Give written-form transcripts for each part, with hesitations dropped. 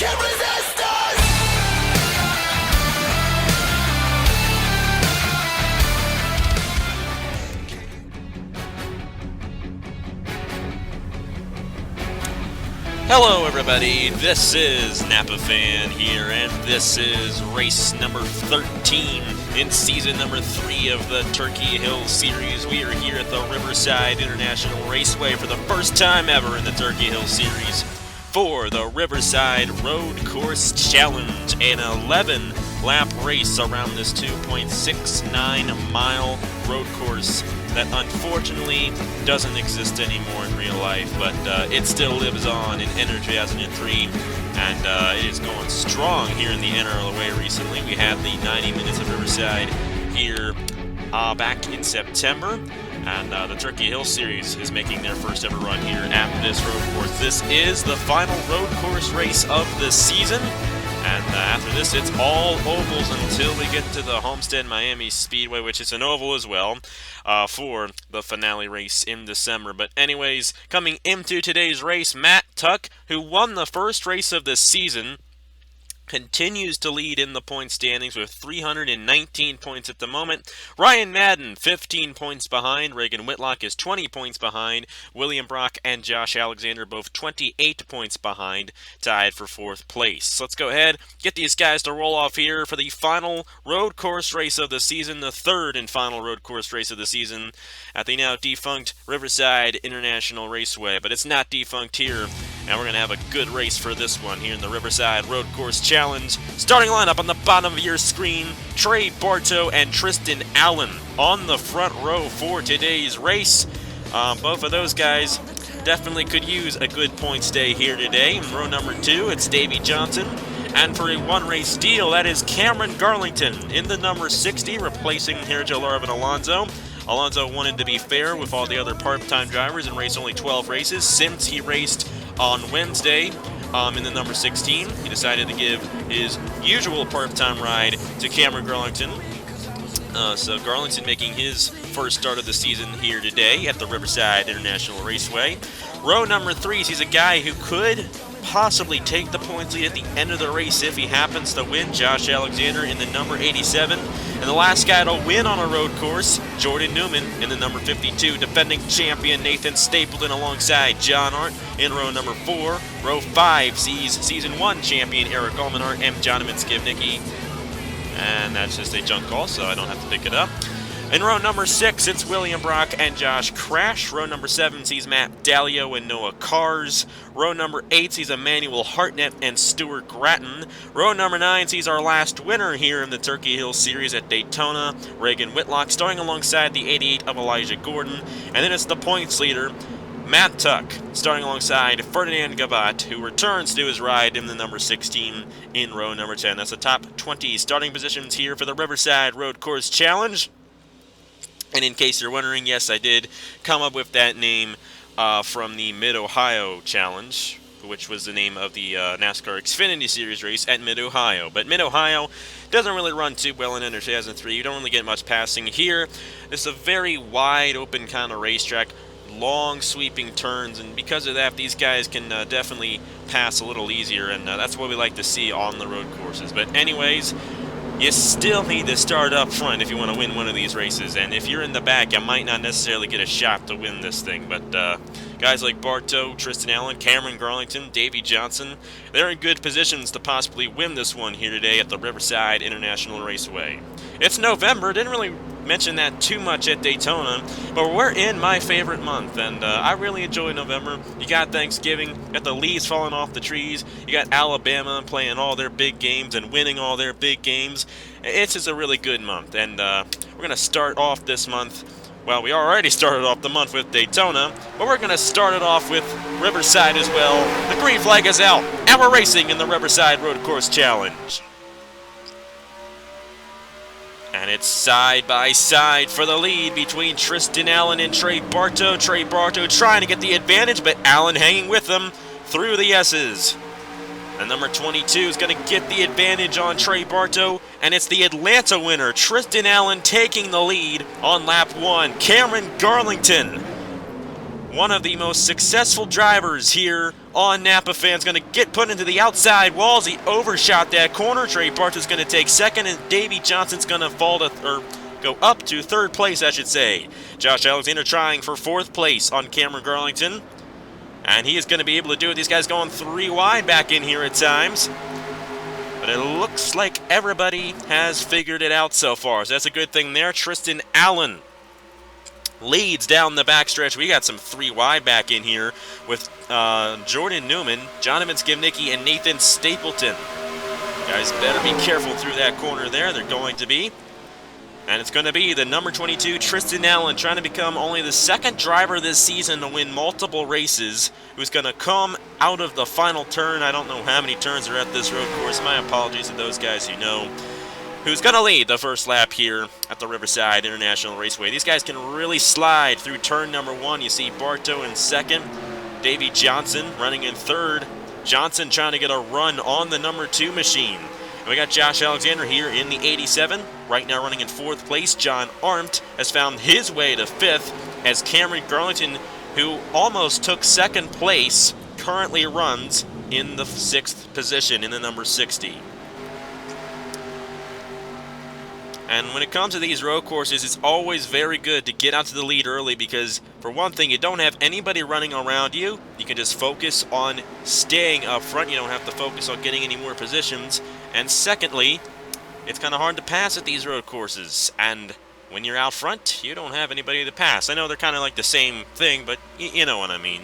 can resist us. Hello everybody, this is Napa Fan here, and this is race number 13 in season number 3 of the Turkey Hill Series. We are here at the Riverside International Raceway for the first time ever in the Turkey Hill Series for the Riverside Road Course Challenge, an 11-lap race around this 2.69-mile road course that unfortunately doesn't exist anymore in real life, but it still lives on in NR 2003, and it is going strong here in the NRLOA recently. We had the 90 Minutes of Riverside here back in September, and the Turkey Hill Series is making their first ever run here at this road course. This is the final road course race of the season. And after this, it's all ovals until we get to the Homestead Miami Speedway, which is an oval as well, for the finale race in December. But anyways, coming into today's race, Matt Tuck, who won the first race of the season, continues to lead in the point standings with 319 points at the moment. Ryan Madden, 15 points behind. Reagan Whitlock is 20 points behind. William Brock and Josh Alexander both 28 points behind, tied for 4th place. Let's go ahead, get these guys to roll off here for the final road course race of the season, the third and final road course race of the season at the now defunct Riverside International Raceway. But it's not defunct here, and we're going to have a good race for this one here in the Riverside Road Course Challenge. Starting lineup on the bottom of your screen, Trey Bartow and Tristan Allen on the front row for today's race. Both of those guys definitely could use a good point stay here today. In row number 2, it's Davey Johnson. And for a one-race deal, that is Cameron Garlington in the number 60, replacing Herjo Larvin Alonso. Alonso wanted to be fair with all the other part-time drivers and race only 12 races. Since he raced on Wednesday in the number 16, he decided to give his usual part-time ride to Cameron Garlington. So Garlington making his first start of the season here today at the Riverside International Raceway. Row number 3 sees a guy who could possibly take the points lead at the end of the race if he happens to win, Josh Alexander in the number 87. And the last guy to win on a road course, Jordan Newman in the number 52, defending champion Nathan Stapleton alongside John Hart in row number 4. Row 5 sees season 1 champion Eric Almenart and Jonathan Skivnicki. And that's just a junk call, so I don't have to pick it up. In row number 6, it's William Brock and Josh Crash. Row number 7 sees Matt Dalio and Noah Cars. Row number 8 sees Emmanuel Hartnett and Stuart Gratton. Row number 9 sees our last winner here in the Turkey Hill Series at Daytona, Reagan Whitlock, starting alongside the 88 of Elijah Gordon. And then it's the points leader, Matt Tuck, starting alongside Ferdinand Gavat, who returns to his ride in the number 16 in row number 10. That's the top 20 starting positions here for the Riverside Road Course Challenge. And in case you're wondering, yes, I did come up with that name from the Mid-Ohio Challenge, which was the name of the NASCAR Xfinity Series race at Mid-Ohio. But Mid-Ohio doesn't really run too well in NR 2003. You don't really get much passing here. It's a very wide open kind of racetrack, long sweeping turns, and because of that, these guys can definitely pass a little easier, and that's what we like to see on the road courses. But anyways, you still need to start up front if you want to win one of these races, and if you're in the back, you might not necessarily get a shot to win this thing. But guys like Bartow, Tristan Allen, Cameron Garlington, Davey Johnson, they're in good positions to possibly win this one here today at the Riverside International Raceway. It's November, didn't really mention that too much at Daytona, but we're in my favorite month, and I really enjoy November. You got Thanksgiving, you got the leaves falling off the trees, you got Alabama playing all their big games and winning all their big games. It's just a really good month, and we're going to start off this month. Well, we already started off the month with Daytona, but we're going to start it off with Riverside as well. The green flag is out, and we're racing in the Riverside Road Course Challenge. And it's side by side for the lead between Tristan Allen and Trey Bartow. Trey Bartow trying to get the advantage, but Allen hanging with him through the S's. And number 22 is going to get the advantage on Trey Bartow, and it's the Atlanta winner, Tristan Allen, taking the lead on lap 1. Cameron Garlington, one of the most successful drivers here on Napa fans. Going to get put into the outside walls. He overshot that corner. Trey Bartow's going to take second, and Davey Johnson's going to fall to, or go up to third place, I should say. Josh Alexander trying for fourth place on Cameron Garlington. And he is going to be able to do it. These guys going 3 wide back in here at times. But it looks like everybody has figured it out so far. So that's a good thing there. Tristan Allen leads down the backstretch. We got some 3 wide back in here with Jordan Newman, Jonathan Skivnicki, and Nathan Stapleton. You guys better be careful through that corner there. They're going to be. And it's going to be the number 22, Tristan Allen, trying to become only the second driver this season to win multiple races, who's going to come out of the final turn. I don't know how many turns are at this road course. My apologies to those guys who know. Who's going to lead the first lap here at the Riverside International Raceway. These guys can really slide through turn number 1. You see Bartow in second, Davey Johnson running in third. Johnson trying to get a run on the number 2 machine. And we got Josh Alexander here in the 87, right now running in 4th place. John Arndt has found his way to 5th as Cameron Garlington, who almost took 2nd place, currently runs in the 6th position in the number 60. And when it comes to these road courses, it's always very good to get out to the lead early because, for one thing, you don't have anybody running around you. You can just focus on staying up front. You don't have to focus on getting any more positions. And secondly, it's kind of hard to pass at these road courses. And when you're out front, you don't have anybody to pass. I know they're kind of like the same thing, but you know what I mean.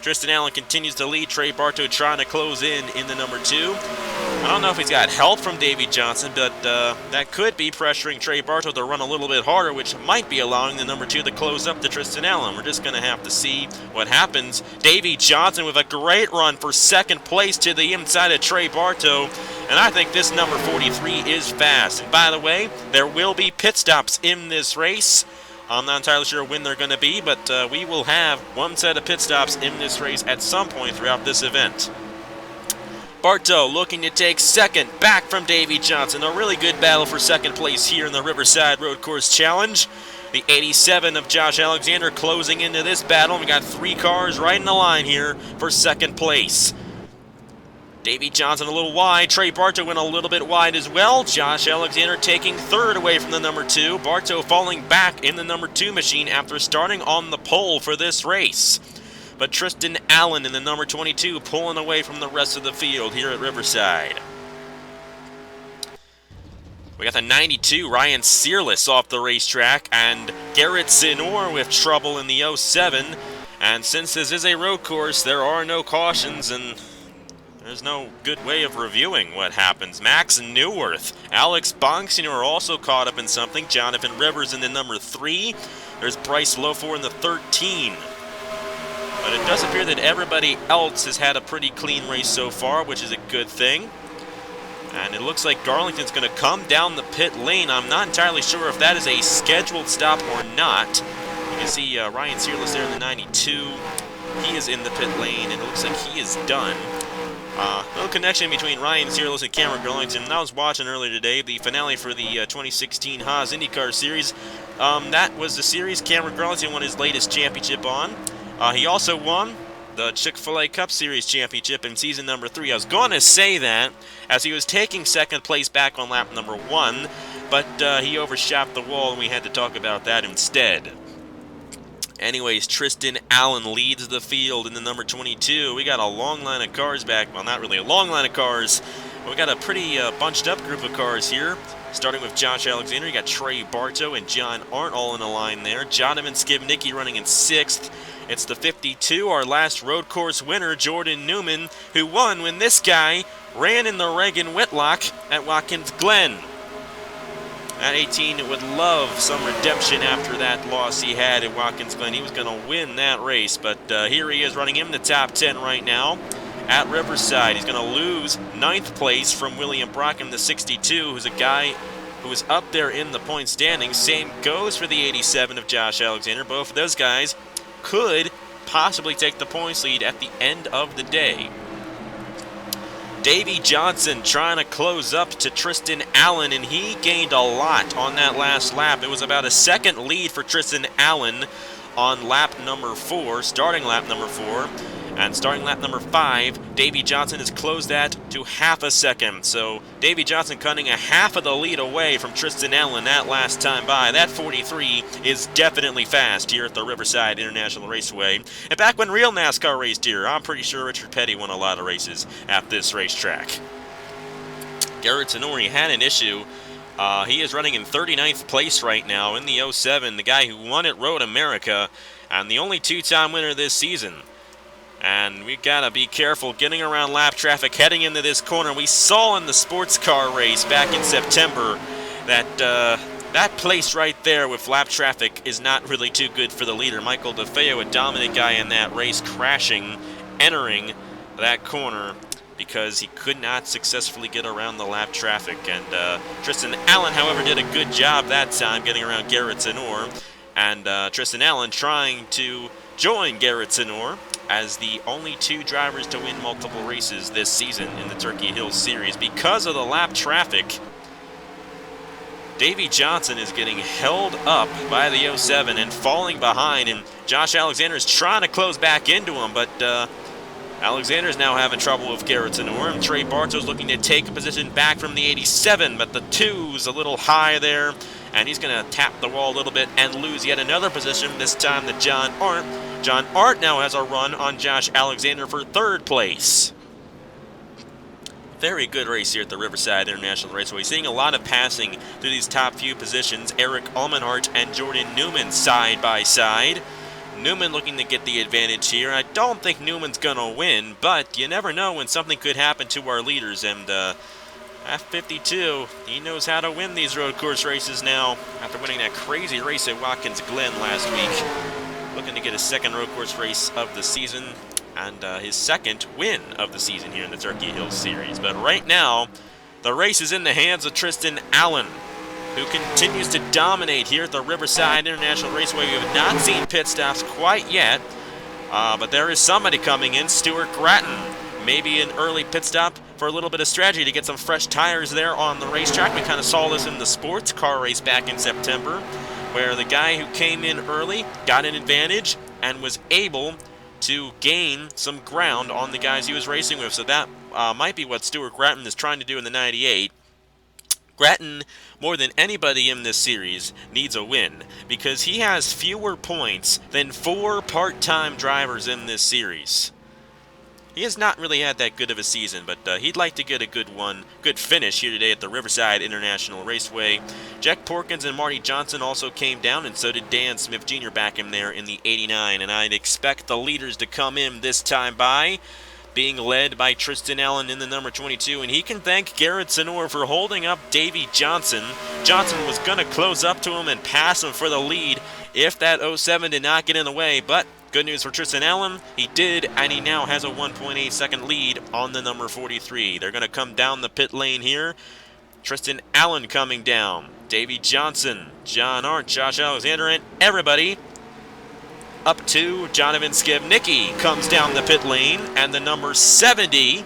Tristan Allen continues to lead. Trey Bartow trying to close in the number 2. I don't know if he's got help from Davey Johnson, but that could be pressuring Trey Bartow to run a little bit harder, which might be allowing the number 2 to close up to Tristan Allen. We're just going to have to see what happens. Davey Johnson with a great run for 2nd place to the inside of Trey Bartow. And I think this number 43 is fast. And by the way, there will be pit stops in this race. I'm not entirely sure when they're going to be, but we will have one set of pit stops in this race at some point throughout this event. Bartow looking to take 2nd back from Davey Johnson. A really good battle for 2nd place here in the Riverside Road Course Challenge. The 87 of Josh Alexander closing into this battle. We got 3 cars right in the line here for 2nd place. Davey Johnson a little wide. Trey Bartow went a little bit wide as well. Josh Alexander taking 3rd away from the number 2. Bartow falling back in the number 2 machine after starting on the pole for this race. But Tristan Allen in the number 22 pulling away from the rest of the field here at Riverside. We got the 92, Ryan Searless off the racetrack, and Garrett Sinor with trouble in the 07. And since this is a road course, there are no cautions, and there's no good way of reviewing what happens. Max Newworth, Alex Bonksino are also caught up in something. Jonathan Rivers in the number 3. There's Bryce Lofor in the 13. But it does appear that everybody else has had a pretty clean race so far, which is a good thing. And it looks like Garlington's going to come down the pit lane. I'm not entirely sure if that is a scheduled stop or not. You can see Ryan Searless there in the 92. He is in the pit lane, and it looks like he is done. No connection between Ryan Searless and Cameron Garlington. I was watching earlier today the finale for the 2016 Haas IndyCar Series. That was the series Cameron Garlington won his latest championship on. He also won the Chick-fil-A Cup Series championship in season number 3. I was going to say that as he was taking 2nd place back on lap number 1, but he overshot the wall and we had to talk about that instead. Anyways, Tristan Allen leads the field in the number 22. We got a long line of cars back. Well, not really a long line of cars. We got a pretty bunched up group of cars here. Starting with Josh Alexander, you got Trey Bartow and John Arndt all in the line there. Jonathan Skivnicki running in 6th. It's the 52, our last road course winner, Jordan Newman, who won when this guy ran in the Reagan Whitlock at Watkins Glen. At 18, would love some redemption after that loss he had at Watkins Glen. He was going to win that race, but here he is running in the top 10 right now at Riverside. He's going to lose 9th place from William Brock in the 62, who's a guy who is up there in the point standings. Same goes for the 87 of Josh Alexander. Both of those guys could possibly take the points lead at the end of the day. Davey Johnson trying to close up to Tristan Allen, and he gained a lot on that last lap. It was about a 2nd lead for Tristan Allen on lap number 4, starting lap number 4. And starting lap number 5, Davey Johnson has closed that to half a second. So Davey Johnson cutting a half of the lead away from Tristan Allen that last time by. That 43 is definitely fast here at the Riverside International Raceway. And back when real NASCAR raced here, I'm pretty sure Richard Petty won a lot of races at this racetrack. Garrett Tenori had an issue. He is running in 39th place right now in the 07, the guy who won at Road America, and the only two-time winner this season. And we gotta be careful getting around lap traffic heading into this corner. We saw in the sports car race back in September that that place right there with lap traffic is not really too good for the leader. Michael DeFeo, a dominant guy in that race, crashing, entering that corner because he could not successfully get around the lap traffic. And Tristan Allen, however, did a good job that time getting around Garrett Zenor. And Tristan Allen trying to join Garrett Zenor as the only two drivers to win multiple races this season in the Turkey Hills Series. Because of the lap traffic, Davey Johnson is getting held up by the 07 and falling behind, and Josh Alexander is trying to close back into him, but Alexander's now having trouble with Garrett Zenor, and Trey Bartow's looking to take a position back from the 87, but the 2's a little high there, and he's going to tap the wall a little bit and lose yet another position, this time to John Arndt. John Arndt now has a run on Josh Alexander for third place. Very good race here at the Riverside International Raceway. Seeing a lot of passing through these top few positions. Eric Almenhart and Jordan Newman side by side. Newman looking to get the advantage here. I don't think Newman's going to win, but you never know when something could happen to our leaders. And F52, he knows how to win these road course races now after winning that crazy race at Watkins Glen last week. Looking to get a second road course race of the season and his second win of the season here in the Turkey Hills Series. But right now, the race is in the hands of Tristan Allen, who continues to dominate here at the Riverside International Raceway. We have not seen pit stops quite yet, but there is somebody coming in, Stuart Gratton. Maybe an early pit stop for a little bit of strategy to get some fresh tires there on the racetrack. We kind of saw this in the sports car race back in September, where the guy who came in early got an advantage and was able to gain some ground on the guys he was racing with. So that might be what Stuart Gratton is trying to do in the 98. Gratton, more than anybody in this series, needs a win because he has fewer points than 4 part-time drivers in this series. He has not really had that good of a season, but he'd like to get a good finish here today at the Riverside International Raceway. Jack Porkins and Marty Johnson also came down, and so did Dan Smith Jr. back in there in the 89. And I'd expect the leaders to come in this time by, being led by Tristan Allen in the number 22. And he can thank Garrett Zenor for holding up Davey Johnson. Johnson was going to close up to him and pass him for the lead if that 07 did not get in the way, but good news for Tristan Allen, he did, and he now has a 1.8 second lead on the number 43. They're going to come down the pit lane here. Tristan Allen coming down. Davey Johnson, John Arndt, Josh Alexander, and everybody up to Jonathan Skebnicki comes down the pit lane, and the number 70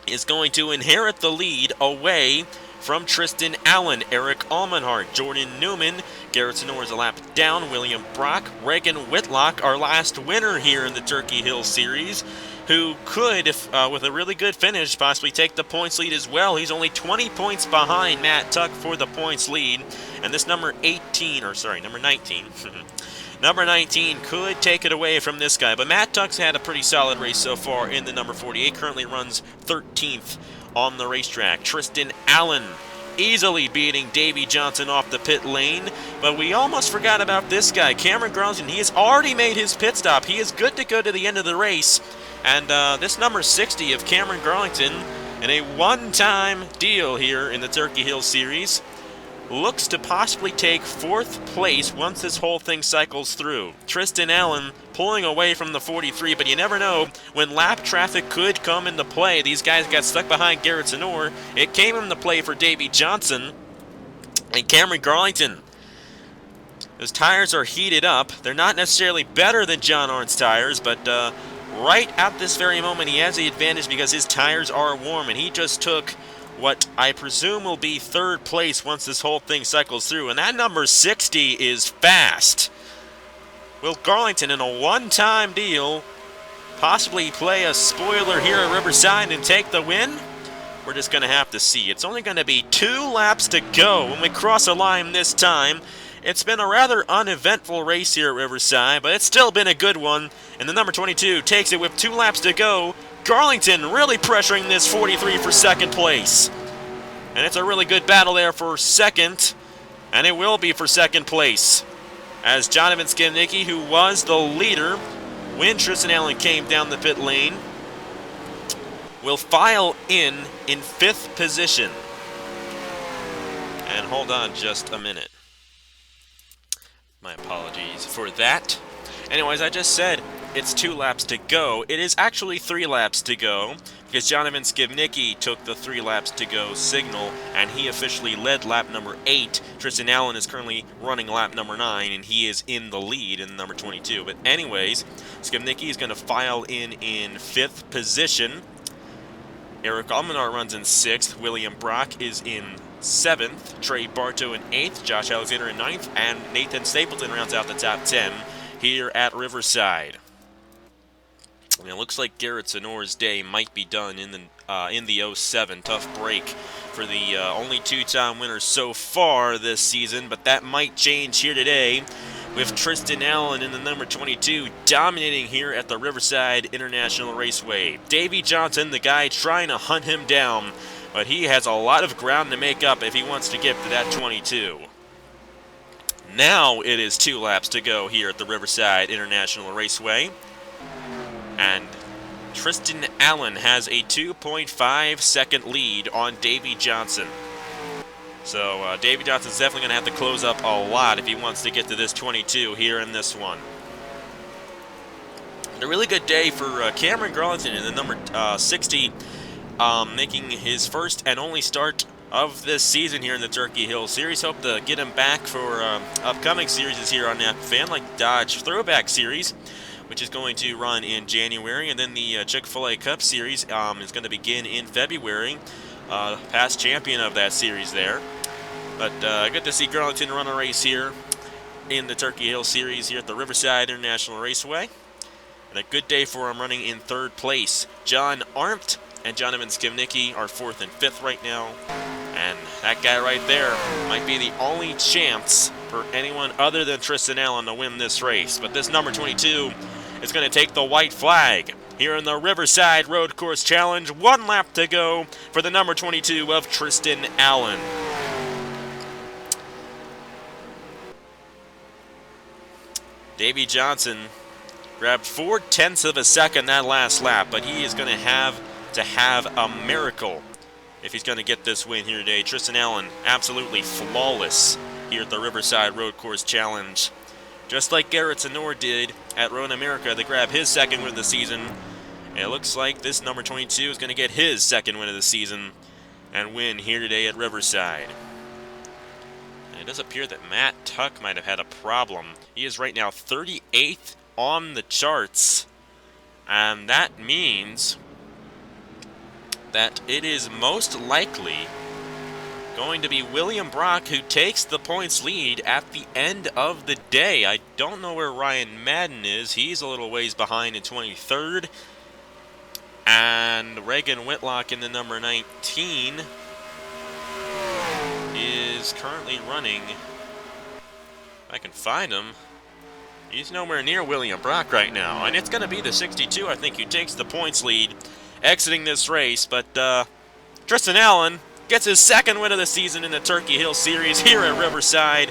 is going to inherit the lead away from Tristan Allen. Eric Almenhart, Jordan Newman, Garrett Zenor is a lap down, William Brock, Reagan Whitlock, our last winner here in the Turkey Hills Series, who could, with a really good finish, possibly take the points lead as well. He's only 20 points behind Matt Tuck for the points lead, and this number 19, number 19 could take it away from this guy, but Matt Tuck's had a pretty solid race so far in the number 48, currently runs 13th on the racetrack. Tristan Allen easily beating Davey Johnson off the pit lane, but we almost forgot about this guy, Cameron Garlington. He has already made his pit stop. He is good to go to the end of the race, and this number 60 of Cameron Garlington in a one-time deal here in the Turkey Hills Series looks to possibly take 4th place once this whole thing cycles through. Tristan Allen pulling away from the 43, but you never know when lap traffic could come into play. These guys got stuck behind Garrett Zenor. It came into play for Davey Johnson and Cameron Garlington. Those tires are heated up. They're not necessarily better than John Arndt's tires, but right at this very moment he has the advantage because his tires are warm, and he just took what I presume will be 3rd place once this whole thing cycles through. And that number 60 is fast. Will Garlington, in a one-time deal, possibly play a spoiler here at Riverside and take the win? We're just going to have to see. It's only going to be 2 laps to go when we cross a line this time. It's been a rather uneventful race here at Riverside, but it's still been a good one. And the number 22 takes it with 2 laps to go. Garlington really pressuring this 43 for second place. And it's a really good battle there for second. And it will be for second place. As Jonathan Skimnicki, who was the leader when Tristan Allen came down the pit lane, will file in 5th position. And hold on just a minute. My apologies for that. Anyways, I just said it's 2 laps to go. It is actually 3 laps to go because Jonathan Skimnicki took the 3 laps to go signal and he officially led lap number 8. Tristan Allen is currently running lap number 9 and he is in the lead in number 22. But anyways, Skimnicki is going to file in 5th position. Eric Almanar runs in 6th. William Brock is in 7th. Trey Bartow in 8th. Josh Alexander in 9th. And Nathan Stapleton rounds out the top 10 here at Riverside. And it looks like Garrett Sonor's day might be done in the 07. Tough break for the only 2-time winner so far this season, but that might change here today with Tristan Allen in the number 22 dominating here at the Riverside International Raceway. Davey Johnson, the guy trying to hunt him down, but he has a lot of ground to make up if he wants to get to that 22. Now it is 2 laps to go here at the Riverside International Raceway. And Tristan Allen has a 2.5 second lead on Davey Johnson. So Davey Johnson's definitely going to have to close up a lot if he wants to get to this 22 here in this one. And a really good day for Cameron Garlington in the number 60, making his first and only start of this season here in the Turkey Hill Series. Hope to get him back for upcoming series here on NAPFan, like Dodge Throwback Series, which is going to run in January, and then the Chick-fil-A Cup Series is going to begin in February. Past champion of that series there. But good to see Garlington run a race here in the Turkey Hill Series here at the Riverside International Raceway. And a good day for him running in 3rd place. John Arndt and Jonathan Skimnicki are 4th and 5th right now. And that guy right there might be the only chance for anyone other than Tristan Allen to win this race. But this number 22 is going to take the white flag here in the Riverside Road Course Challenge. 1 lap to go for the number 22 of Tristan Allen. Davey Johnson grabbed 0.4 of a second that last lap, but he is going to have a miracle if he's going to get this win here today. Tristan Allen absolutely flawless here at the Riverside Road Course Challenge. Just like Garrett Sonor did at Road America to grab his 2nd win of the season. And it looks like this number 22 is going to get his 2nd win of the season and win here today at Riverside. And it does appear that Matt Tuck might have had a problem. He is right now 38th on the charts. And that means that it is most likely going to be William Brock who takes the points lead at the end of the day. I don't know where Ryan Madden is. He's a little ways behind in 23rd. And Reagan Whitlock in the number 19 is currently running. If I can find him. He's nowhere near William Brock right now. And it's going to be the 62, I think, who takes the points lead exiting this race. But Tristan Allen gets his 2nd win of the season in the Turkey Hill Series here at Riverside.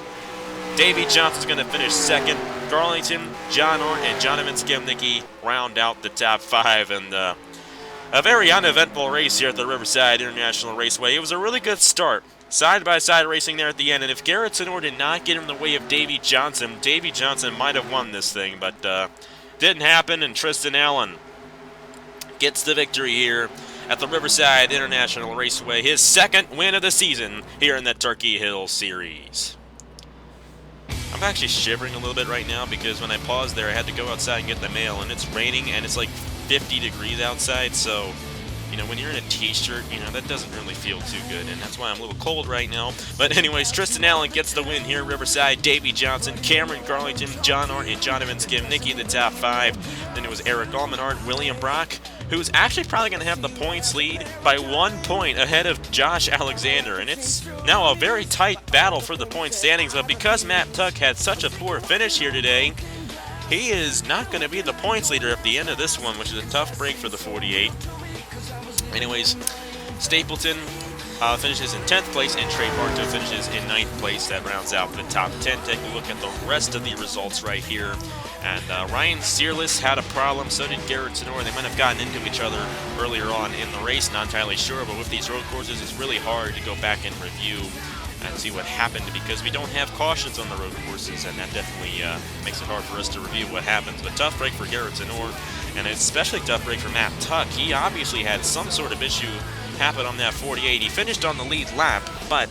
Davey Johnson's going to finish 2nd. Garlington, John Ornt, and Jonathan Skimnicki round out the top 5. And a very uneventful race here at the Riverside International Raceway. It was a really good start. Side-by-side racing there at the end. And if Garrett Sonor did not get in the way of Davey Johnson might have won this thing. But didn't happen, and Tristan Allen gets the victory here at the Riverside International Raceway. His 2nd win of the season here in the Turkey Hill Series. I'm actually shivering a little bit right now because when I paused there, I had to go outside and get the mail, and it's raining, and it's like 50 degrees outside, so You know, when you're in a t-shirt, you know, that doesn't really feel too good, and that's why I'm a little cold right now. But anyways, Tristan Allen gets the win here. Riverside, Davey Johnson, Cameron Garlington, John Orton, Jonathan Skim, Nicky in the top 5. Then it was Eric Almenard, William Brock, who's actually probably going to have the points lead by 1 point ahead of Josh Alexander. And it's now a very tight battle for the point standings, but because Matt Tuck had such a poor finish here today, he is not going to be the points leader at the end of this one, which is a tough break for the 48. Anyways, Stapleton finishes in 10th place, and Trey Bartow finishes in 9th place. That rounds out the top 10. Take a look at the rest of the results right here. And Ryan Searless had a problem, so did Garrett Tenor. They might have gotten into each other earlier on in the race, not entirely sure, but with these road courses, it's really hard to go back and review and see what happened because we don't have cautions on the road courses, and that definitely makes it hard for us to review what happens. But tough break for Garrett Tenor, and an especially tough break for Matt Tuck. He obviously had some sort of issue happen on that 48. He finished on the lead lap, but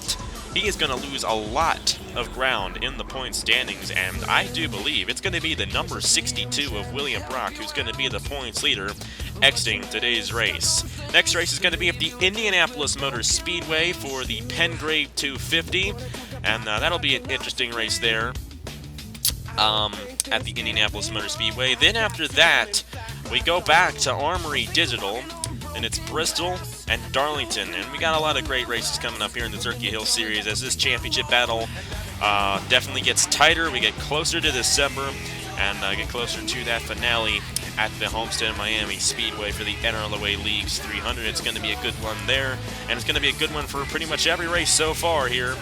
he is going to lose a lot of ground in the point standings, and I do believe it's going to be the number 62 of William Brock who's going to be the points leader exiting today's race. Next race is going to be at the Indianapolis Motor Speedway for the Pengrave 250, and that'll be an interesting race there at the Indianapolis Motor Speedway. Then after that, we go back to Armory Digital, and it's Bristol and Darlington, and we got a lot of great races coming up here in the Turkey Hill Series as this championship battle definitely gets tighter. We get closer to December and get closer to that finale at the Homestead Miami Speedway for the NRLOA Leagues 300. It's going to be a good one there, and it's going to be a good one for pretty much every race so far here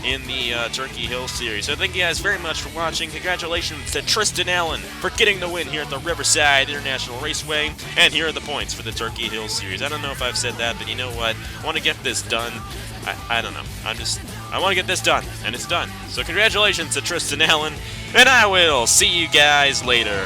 in the Turkey Hill Series. So thank you guys very much for watching. Congratulations to Tristan Allen for getting the win here at the Riverside International Raceway, and here are the points for the Turkey Hill Series. I don't know if I've said that, but you know what? I want to get this done. I don't know. I want to get this done, and it's done. So congratulations to Tristan Allen, and I will see you guys later.